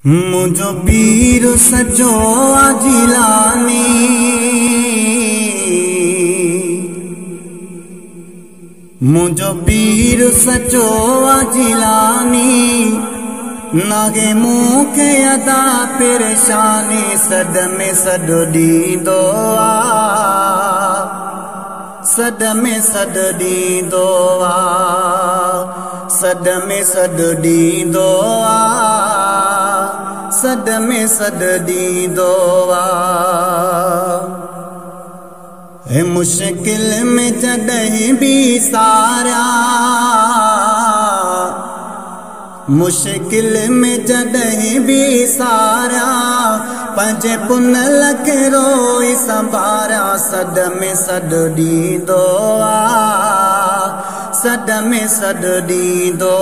मुझो पीर सचो जिलानी मुझो पीर सचो जिलानी नागे मुँह के अदा परेशानी सद में सद दींदो सद में सद दींदो सद में सद दींदो सद में सद दींदो है मुश्किल में जॾहिं भी सारा मुश्किल में जॾहिं भी सारा पंहिंजे पुन लख रोई संभारा सद में सद दींदो सद में सद दींदो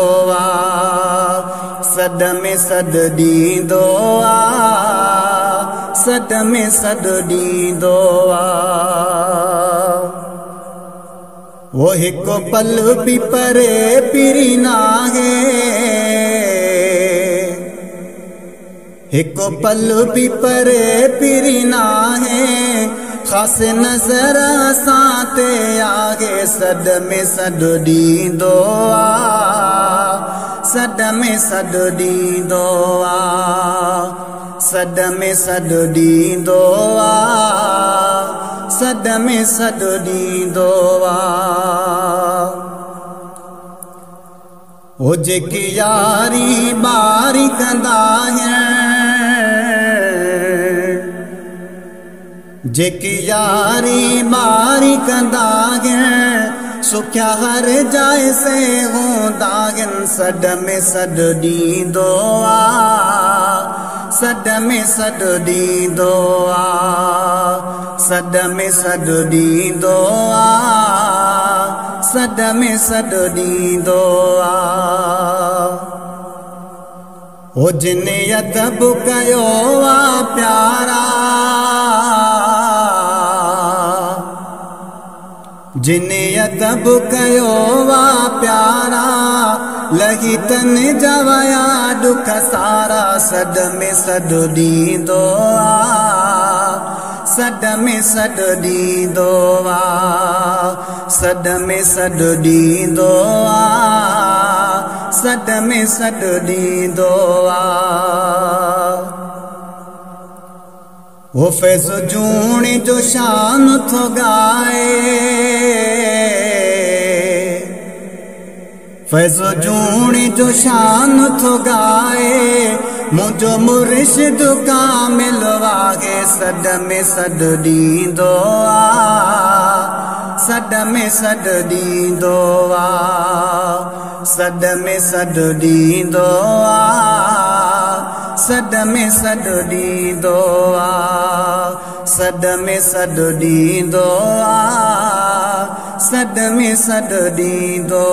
सद में सद दींदो सद में सद दींदो वो हिको पल भी परे पिरी नाहे हिको पल भी परे पिरी नाहे खास नजर साते आगे सद में सद दींदो सद में सद दींदो सद में सद दींदो सद में सद दींदो ओ जेकी यारी बारी कंदा है जेकी यारी बारी कंदा है सुख्या हर जाए से होंदा है सद में सद दींदो सद में सद दींदो सद में सद दींदो सद में सद दींदो ओ जिने अदब कयो प्यारा जिने अदब कयो प्यारा लही तन जवया दुख सारा सद में सद दींदो सद में सद दींदो सद में सद दींदो सद में सद दींदो वो फैज़ जूणी जो शान थो गाए फैज़ जूणी जो शान थो गाए मुझो मुर्शिद कामिल वागे सद में सद दींदो सद में सद दींदो सद में सद दींदो सद में सद दींदो सद में सद दींदो सद में सद दींदो